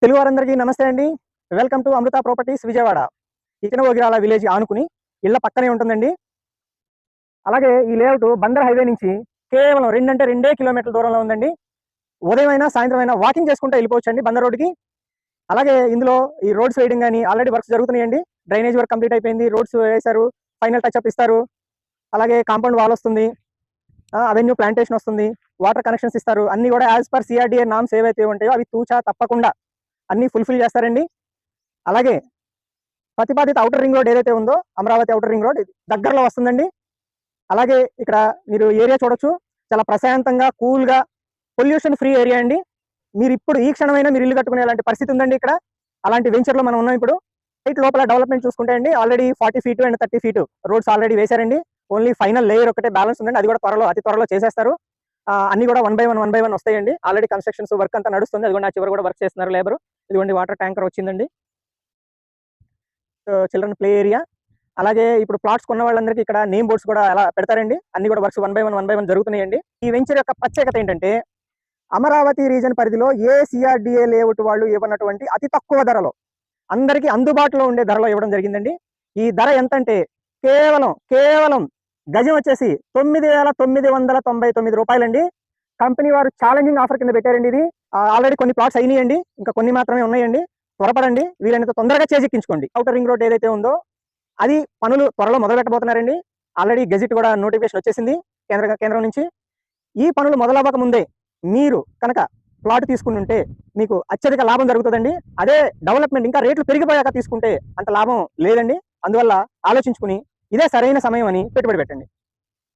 తెలుగు వారందరికీ నమస్తే అండి. Welcome to Amrutha properties Vijayawada. ఇకనగోగిరాల విలేజ్ ఆనుకుని ఇళ్ళ పక్కనే ఉంటుందండి. అలాగే ఈ లేఅవుట్ బందర్ హైవే నుంచి కేవలం 2 అంటే 2 కిలోమీటర్ల దూరంలో ఉందండి. ఉదయం అయినా సాయంత్రం అయినా వాకింగ్ చేసుకుంటూ వెళ్ళిపోవచ్చండి బందర్ రోడ్డుకి. అలాగే ఇందులో ఈ రోడ్స్ వేయడం కానీ ఆల్రెడీ వర్క్స్ జరుగుతున్నాయండి. డ్రైనేజ్ వర్క్ కంప్లీట్ అయిపోయింది, రోడ్స్ వేశారు, ఫైనల్ టచ్అప్ ఇస్తారు. అలాగే కాంపౌండ్ వాల్ వస్తుంది, అవెన్యూ ప్లాంటేషన్ వస్తుంది, వాటర్ కనెక్షన్స్ ఇస్తారు. అన్ని కూడా యాజ్ పర్ సిఆర్డిఏ నామ్స్ ఏవైతే ఉంటాయో అవి తూచా తప్పకుండా అన్ని ఫుల్ఫిల్ చేస్తారండి. అలాగే ప్రతిపాదిత అవుటర్ రింగ్ రోడ్ ఏదైతే ఉందో అమరావతి అవుటర్ రింగ్ రోడ్ దగ్గరలో వస్తుందండి. అలాగే ఇక్కడ మీరు ఏరియా చూడొచ్చు, చాలా ప్రశాంతంగా కూల్గా పొల్యూషన్ ఫ్రీ ఏరియా అండి. మీరు ఇప్పుడు ఈ క్షణమైనా మీరు ఇల్లు కట్టుకునే అలాంటి పరిస్థితి ఉందండి ఇక్కడ. అలాంటి వెంచర్లో మనం ఉన్నాం ఇప్పుడు. సైట్ లోపల డెవలప్మెంట్ చూసుకుంటే అండి already 40 feet and 30 feet roads already వేశారండి. ఓన్లీ ఫైనల్ లేయర్ ఒకటే బ్యాలెన్స్ ఉందండి, అది కూడా అతి త్వరలో చేసేస్తారు. అన్ని కూడా 1 బై 1 వస్తాయండి. ఆల్రెడీ కన్స్ట్రక్షన్స్ వర్క్ అంతా నడుస్తుంది, అది కూడా చివరి కూడా వర్క్ చేస్తున్నారు లేబర్. ఇదిగోండి వాటర్ ట్యాంకర్ వచ్చిందండి, చిల్డ్రన్ ప్లే ఏరియా. అలాగే ఇప్పుడు ప్లాట్స్ కొన్న వాళ్ళందరికీ ఇక్కడ నేమ్ బోర్డ్స్ కూడా అలా పెడతారండి. అన్ని కూడా వర్క్స్ 1 బై 1 జరుగుతున్నాయండి. ఈ వెంచర్ యొక్క ప్రత్యేకత ఏంటంటే అమరావతి రీజన్ పరిధిలో ఏ సిఆర్డిఏ లేఅవుట్ వాళ్ళు ఇవ్వనటువంటి అతి తక్కువ ధరలో అందరికీ అందుబాటులో ఉండే ధరలో ఇవ్వడం జరిగిందండి. ఈ ధర ఎంతంటే కేవలం గజం వచ్చేసి 9,999 రూపాయలండి. కంపెనీ వారు ఛాలెంజింగ్ ఆఫర్ కింద పెట్టారండి. ఇది ఆల్రెడీ కొన్ని ప్లాట్స్ అయినాయండి, ఇంకా కొన్ని మాత్రమే ఉన్నాయండి. త్వరపడండి, వీలైనంత తొందరగా చేజిక్కించుకోండి. అవుటర్ రింగ్ రోడ్ ఏదైతే ఉందో అది పనులు త్వరలో మొదలు పెట్టబోతున్నారండి. ఆల్రెడీ గెజిట్ కూడా నోటిఫికేషన్ వచ్చేసింది కేంద్రం నుంచి. ఈ పనులు మొదలవ్వక ముందే మీరు కనుక ప్లాట్ తీసుకుంటుంటే మీకు అత్యధిక లాభం జరుగుతుందండి. అదే డెవలప్మెంట్ ఇంకా రేట్లు పెరిగిపోయాక తీసుకుంటే అంత లాభం లేదండి. అందువల్ల ఆలోచించుకుని ఇదే సరైన సమయం అని పెట్టుబడి పెట్టండి.